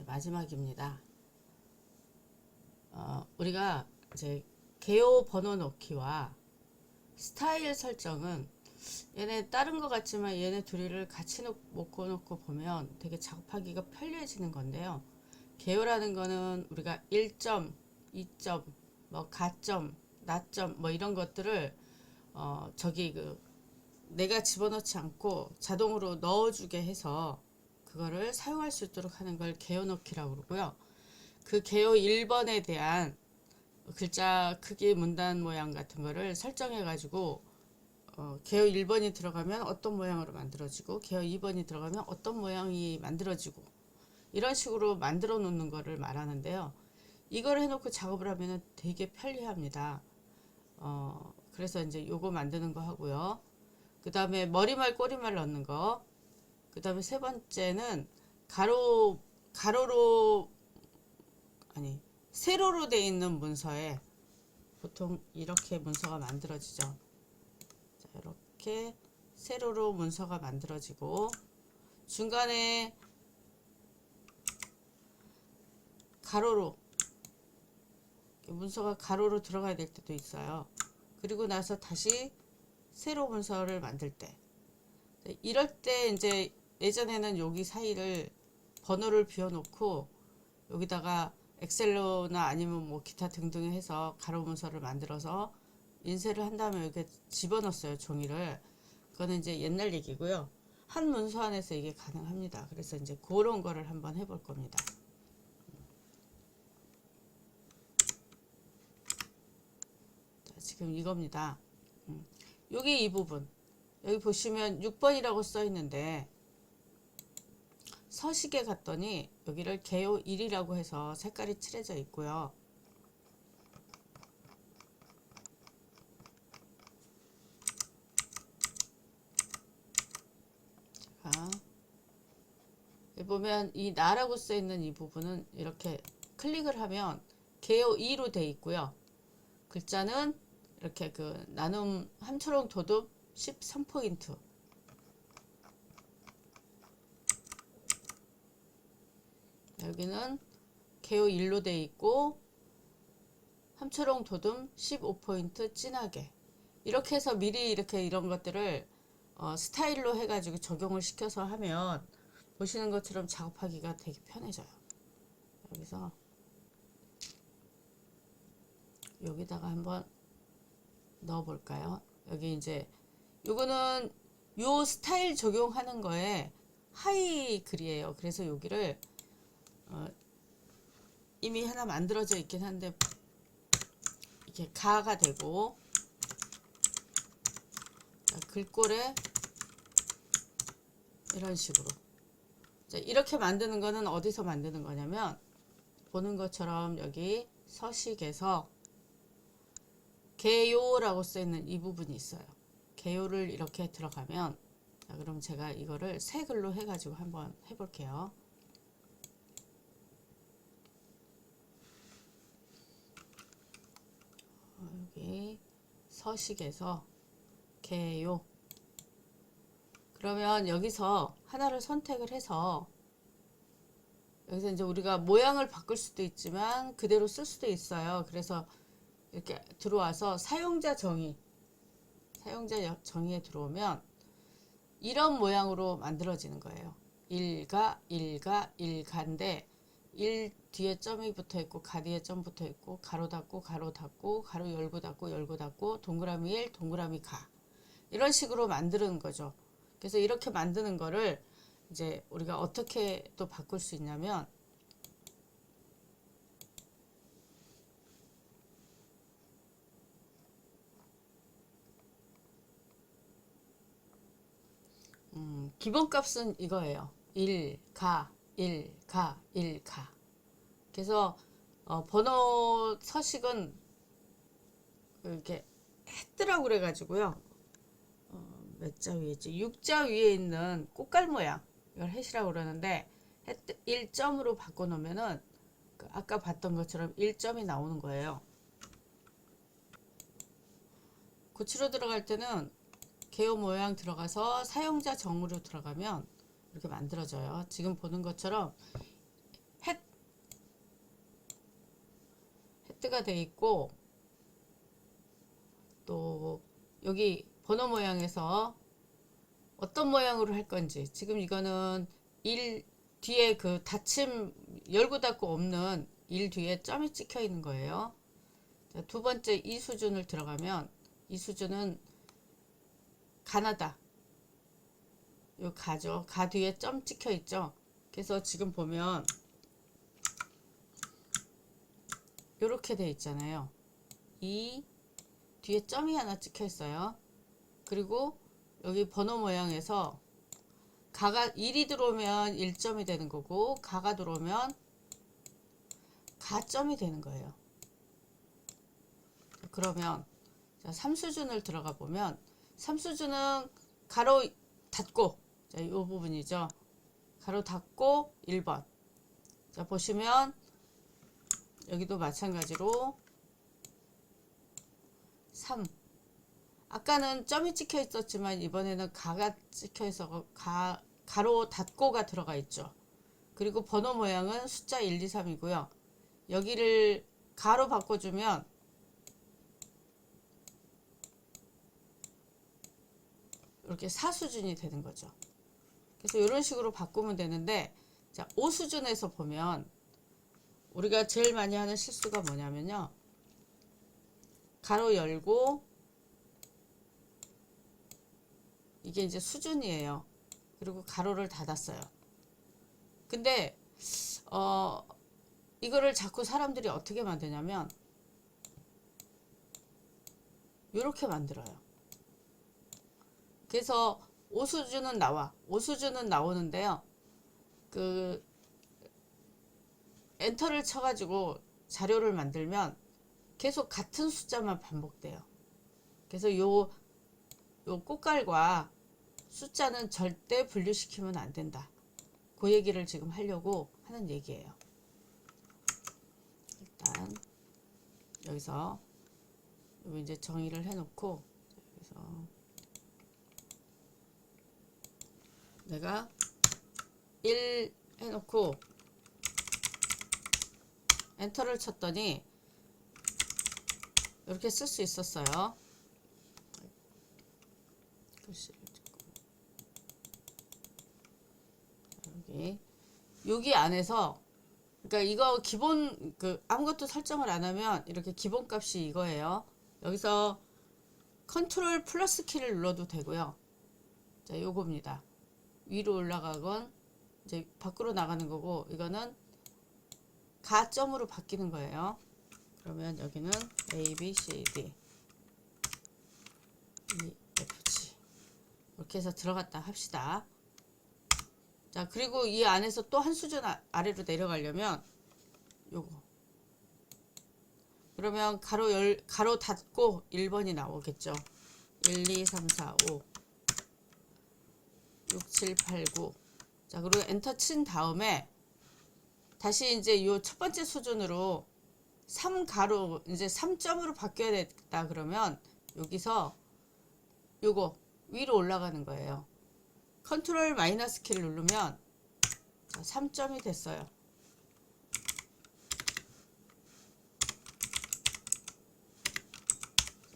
마지막입니다. 우리가 이제 개요 번호 넣기와 스타일 설정은 얘네 다른 것 같지만 얘네 둘이를 같이 놓고 보면 되게 작업하기가 편리해지는 건데요. 개요라는 거는 우리가 1점, 2점, 뭐 가점, 나점 뭐 이런 것들을 내가 집어넣지 않고 자동으로 넣어주게 해서 그거를 사용할 수 있도록 하는 걸 개요 넣기라고 그러고요. 그 개요 1번에 대한 글자 크기, 문단 모양 같은 거를 설정해 가지고 개요 1번이 들어가면 어떤 모양으로 만들어지고 개요 2번이 들어가면 어떤 모양이 만들어지고 이런 식으로 만들어 놓는 거를 말하는데요. 이걸 해놓고 작업을 하면 되게 편리합니다. 그래서 이제 요거 만드는 거 하고요. 그 다음에 머리말 꼬리말 넣는 거. 그 다음에 세 번째는 가로로 아니 세로로 되어 있는 문서에 보통 이렇게 문서가 만들어지죠. 자, 이렇게 세로로 문서가 만들어지고 중간에 가로로 문서가 가로로 들어가야 될 때도 있어요. 그리고 나서 다시 세로 문서를 만들 때 이럴 때 이제 예전에는 여기 사이를 번호를 비워놓고 여기다가 엑셀로나 아니면 뭐 기타 등등 해서 가로 문서를 만들어서 인쇄를 한 다음에 이렇게 집어넣었어요. 종이를. 그거는 이제 옛날 얘기고요. 한 문서 안에서 이게 가능합니다. 그래서 이제 그런 거를 한번 해볼 겁니다. 자, 지금 이겁니다. 여기 이 부분. 여기 보시면 6번이라고 써 있는데 서식에 갔더니 여기를 개요 1이라고 해서 색깔이 칠해져 있고요. 자, 여기 보면 이 나라고 써 있는 이 부분은 이렇게 클릭을 하면 개요 2로 돼 있고요. 글자는 이렇게 그 나눔 함초롱 도둑 13포인트. 여기는 개요 1로 돼 있고 함초롱 도둠 15포인트 진하게. 이렇게 해서 미리 이렇게 이런 것들을 스타일로 해가지고 적용을 시켜서 하면 보시는 것처럼 작업하기가 되게 편해져요. 여기서 여기다가 한번 넣어 볼까요? 여기 이제 요거는 요 스타일 적용하는 거에 하이 글이에요. 그래서 여기를 이미 하나 만들어져 있긴 한데 이렇게 가가 되고 글꼴에 이런 식으로 자, 이렇게 만드는 거는 어디서 만드는 거냐면 보는 것처럼 여기 서식에서 개요라고 써있는 이 부분이 있어요. 개요를 이렇게 들어가면 자, 그럼 제가 이거를 새 글로 해가지고 한번 해볼게요. 여기 서식에서 개요 그러면 여기서 하나를 선택을 해서 여기서 이제 우리가 모양을 바꿀 수도 있지만 그대로 쓸 수도 있어요. 그래서 이렇게 들어와서 사용자 정의에 들어오면 이런 모양으로 만들어지는 거예요. 일가인데 1 뒤에 점이 붙어 있고 가 뒤에 점 붙어 있고 가로 닫고 가로 닫고 가로 열고 닫고 열고 닫고 동그라미 1 동그라미 가 이런 식으로 만드는 거죠. 그래서 이렇게 만드는 거를 이제 우리가 어떻게 또 바꿀 수 있냐면 기본값은 이거예요. 1, 가, 1, 가, 1, 가. 그래서 번호 서식은 이렇게 했더라고 그래가지고요. 몇 자 위에 있지? 6자 위에 있는 꽃갈 모양 이걸 해시라고 그러는데 1점으로 바꿔놓으면은 아까 봤던 것처럼 1점이 나오는 거예요. 고치로 들어갈 때는 개요 모양 들어가서 사용자 정으로 들어가면 이렇게 만들어져요. 지금 보는 것처럼 세트가 돼 있고, 또 여기 번호 모양에서 어떤 모양으로 할 건지, 지금 이거는 1 뒤에 그 닫힘 열고 닫고 없는 1 뒤에 점이 찍혀 있는 거예요. 자, 두 번째 이 수준을 들어가면, 이 수준은 가나다, 요 가죠. 가 뒤에 점 찍혀 있죠. 그래서 지금 보면 요렇게 돼 있잖아요. 이 뒤에 점이 하나 찍혀 있어요. 그리고 여기 번호 모양에서 가가 1이 들어오면 1점이 되는 거고, 가가 들어오면 가점이 되는 거예요. 그러면 자, 3수준을 들어가 보면, 3수준은 가로 닫고, 자, 이 부분이죠. 가로 닫고 1번. 자, 보시면 여기도 마찬가지로 3. 아까는 점이 찍혀 있었지만 이번에는 가가 찍혀 있어 가로 닫고가 들어가 있죠. 그리고 번호 모양은 숫자 1, 2, 3이고요. 여기를 가로 바꿔주면 이렇게 4수준이 되는 거죠. 그래서 이런 식으로 바꾸면 되는데, 자, 5수준에서 보면 우리가 제일 많이 하는 실수가 뭐냐면요. 가로 열고, 이게 이제 수준이에요. 그리고 가로를 닫았어요. 근데 이거를 자꾸 사람들이 어떻게 만드냐면 이렇게 만들어요. 그래서 5수준은 나와. 5수준은 나오는데요. 그 엔터를 쳐가지고 자료를 만들면 계속 같은 숫자만 반복돼요. 그래서 요 꽃갈과 숫자는 절대 분류시키면 안 된다. 그 얘기를 지금 하려고 하는 얘기예요. 일단 여기서 이제 정의를 해놓고, 여기서 내가 1 해놓고 엔터를 쳤더니 이렇게 쓸 수 있었어요. 글씨를 조금 여기 안에서, 그러니까 이거 기본 아무것도 설정을 안 하면 이렇게 기본 값이 이거예요. 여기서 컨트롤 플러스 키를 눌러도 되고요. 자, 요겁니다. 위로 올라가건 이제 밖으로 나가는 거고, 이거는 가점으로 바뀌는 거예요. 그러면 여기는 A, B, C, D, E, F, G 이렇게 해서 들어갔다 합시다. 자, 그리고 이 안에서 또 한 수준 아래로 내려가려면 요거, 그러면 가로 닫고 1번이 나오겠죠. 1, 2, 3, 4, 5, 6, 7, 8, 9. 자, 그리고 엔터 친 다음에 다시 이제 요 첫 번째 수준으로 3가로 이제 3점으로 바뀌어야 되겠다. 그러면 여기서 요거 위로 올라가는 거예요. 컨트롤 마이너스 키를 누르면, 자, 3점이 됐어요.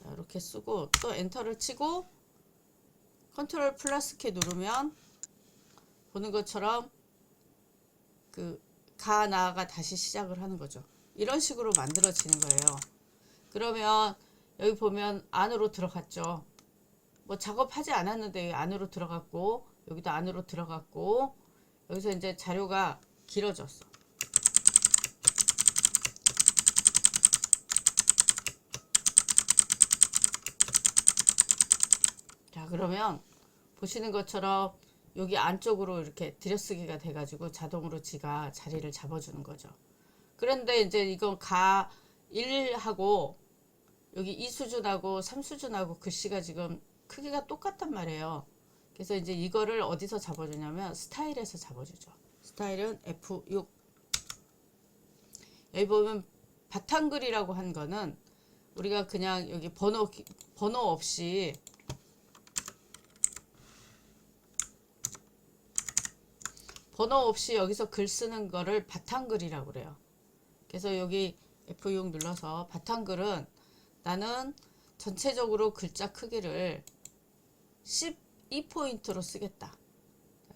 자, 이렇게 쓰고 또 엔터를 치고 컨트롤 플러스 키 누르면 보는 것처럼 가나가 다시 시작을 하는 거죠. 이런 식으로 만들어지는 거예요. 그러면 여기 보면 안으로 들어갔죠. 뭐 작업하지 않았는데 안으로 들어갔고, 여기도 안으로 들어갔고, 여기서 이제 자료가 길어졌어. 자, 그러면 보시는 것처럼 여기 안쪽으로 이렇게 들여쓰기가 돼가지고 자동으로 지가 자리를 잡아주는 거죠. 그런데 이제 이건 가 1하고 여기 2수준하고 3수준하고 글씨가 지금 크기가 똑같단 말이에요. 그래서 이제 이거를 어디서 잡아주냐면 스타일에서 잡아주죠. 스타일은 F6. 여기 보면 바탕글이라고 한 거는 우리가 그냥 여기 번호 없이 여기서 글 쓰는 거를 바탕글이라고 그래요. 그래서 여기 F6 눌러서 바탕글은 나는 전체적으로 글자 크기를 12포인트로 쓰겠다.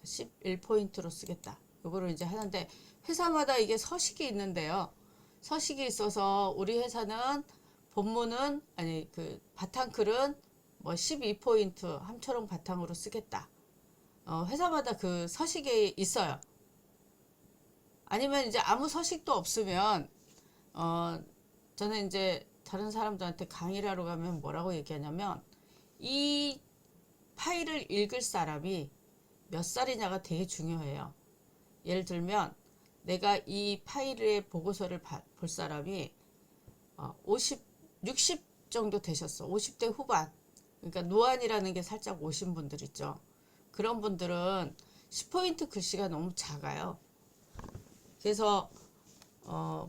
11포인트로 쓰겠다. 요거를 이제 하는데 회사마다 이게 서식이 있는데요. 서식이 있어서 우리 회사는 본문은 아니 그 바탕글은 뭐 12포인트 함초롱 바탕으로 쓰겠다. 회사마다 그 서식이 있어요. 아니면 이제 아무 서식도 없으면 저는 이제 다른 사람들한테 강의를 하러 가면 뭐라고 얘기하냐면 이 파일을 읽을 사람이 몇 살이냐가 되게 중요해요. 예를 들면 내가 이 파일의 보고서를 볼 사람이 60 정도 되셨어. 50대 후반. 그러니까 노안이라는 게 살짝 오신 분들 있죠. 그런 분들은 10포인트 글씨가 너무 작아요. 그래서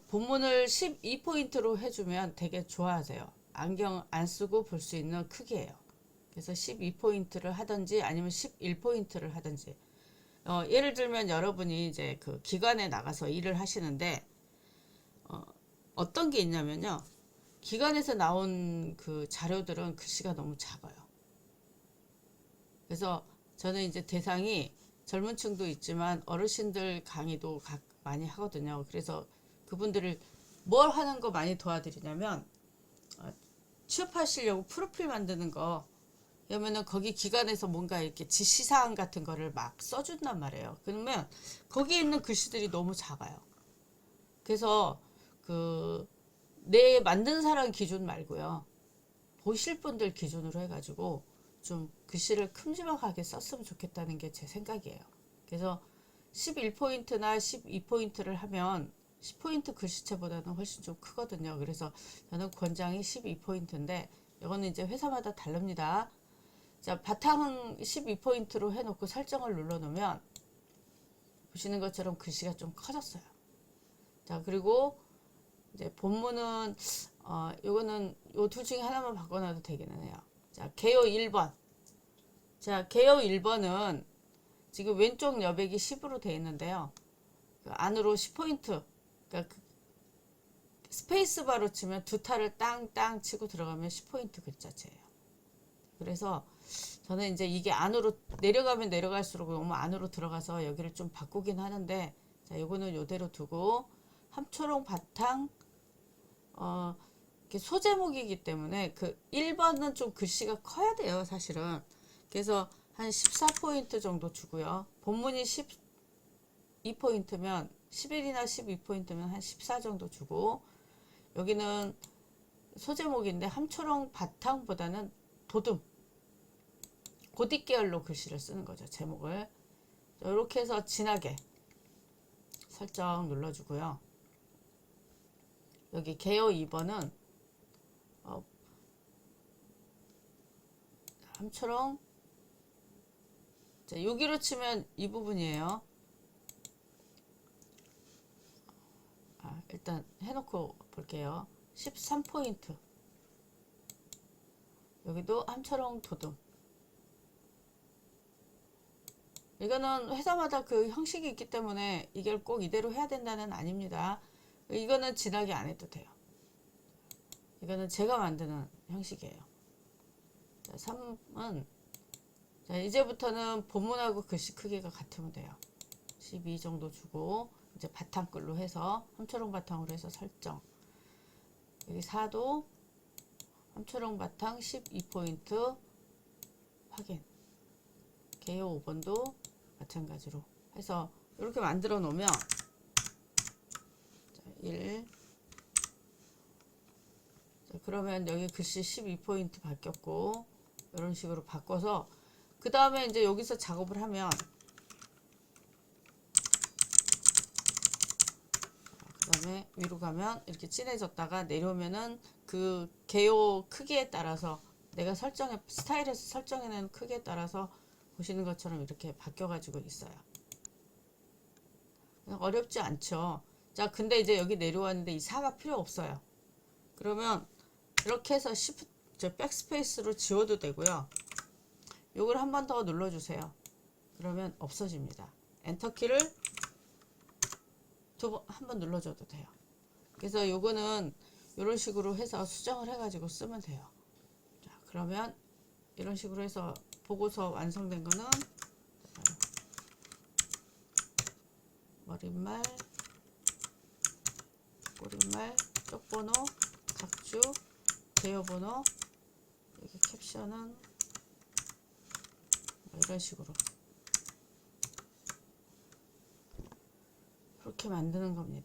본문을 12포인트로 해주면 되게 좋아하세요. 안경 안 쓰고 볼 수 있는 크기예요. 그래서 12포인트를 하든지 아니면 11포인트를 하든지. 예를 들면 여러분이 이제 그 기관에 나가서 일을 하시는데 어떤 게 있냐면요. 기관에서 나온 그 자료들은 글씨가 너무 작아요. 그래서 저는 이제 대상이 젊은 층도 있지만 어르신들 강의도 많이 하거든요. 그래서 그분들을 뭘 하는 거 많이 도와드리냐면 취업하시려고 프로필 만드는 거 그러면은 거기 기관에서 뭔가 이렇게 지시사항 같은 거를 막 써준단 말이에요. 그러면 거기에 있는 글씨들이 너무 작아요. 그래서 내 만든 사람 기준 말고요. 보실 분들 기준으로 해가지고 좀 글씨를 큼지막하게 썼으면 좋겠다는 게 제 생각이에요. 그래서 11포인트나 12포인트를 하면 10포인트 글씨체보다는 훨씬 좀 크거든요. 그래서 저는 권장이 12포인트인데 이거는 이제 회사마다 다릅니다. 자, 바탕은 12포인트로 해놓고 설정을 눌러놓으면 보시는 것처럼 글씨가 좀 커졌어요. 자, 그리고 이제 본문은 요거는 요 둘 중에 하나만 바꿔놔도 되기는 해요. 자, 개요 1번. 자, 개요 1번은 지금 왼쪽 여백이 10으로 되어 있는데요. 그 안으로 10포인트. 그러니까 스페이스바로 치면 두 타를 땅땅 치고 들어가면 10포인트 글자체예요. 그래서 저는 이제 이게 안으로 내려가면 내려갈수록 너무 안으로 들어가서 여기를 좀 바꾸긴 하는데 자, 요거는 요대로 두고 함초롱 바탕 이렇게 소제목이기 때문에 그 1번은 좀 글씨가 커야 돼요, 사실은. 그래서 한 14포인트 정도 주고요. 본문이 12포인트면 11이나 12포인트면 한 14 정도 주고 여기는 소제목인데 함초롱 바탕보다는 도둠 고딕 계열로 글씨를 쓰는 거죠. 제목을 이렇게 해서 진하게 설정 눌러주고요. 여기 개요 2번은 함초롱 자, 여기로 치면 이 부분이에요. 일단 해놓고 볼게요. 13포인트 여기도 함초롱 도둠 이거는 회사마다 그 형식이 있기 때문에 이걸 꼭 이대로 해야 된다는 아닙니다. 이거는 진하게 안 해도 돼요. 이거는 제가 만드는 형식이에요. 자, 3은 자, 이제부터는 본문하고 글씨 크기가 같으면 돼요. 12 정도 주고 이제 바탕글로 해서 함초롱 바탕으로 해서 설정. 여기 4도 함초롱 바탕 12포인트 확인. 개요 5번도 마찬가지로 해서 이렇게 만들어 놓으면 자, 1 자, 그러면 여기 글씨 12포인트 바뀌었고 이런 식으로 바꿔서 그 다음에 이제 여기서 작업을 하면 그 다음에 위로 가면 이렇게 진해졌다가 내려오면은 그 개요 크기에 따라서 내가 스타일에서 설정해놓은 크기에 따라서 보시는 것처럼 이렇게 바뀌어 가지고 있어요. 어렵지 않죠. 자, 근데 이제 여기 내려왔는데 이 4가 필요 없어요. 그러면 이렇게 해서 백스페이스로 지워도 되고요. 요걸 한 번 더 눌러주세요. 그러면 없어집니다. 엔터키를 한 번 눌러줘도 돼요. 그래서 요거는 이런 식으로 해서 수정을 해가지고 쓰면 돼요. 자, 그러면 이런 식으로 해서 보고서 완성된 거는 머릿말, 꼬릿말, 쪽번호, 각주, 대여번호, 여기 캡션은 이런 식으로 그렇게 만드는 겁니다.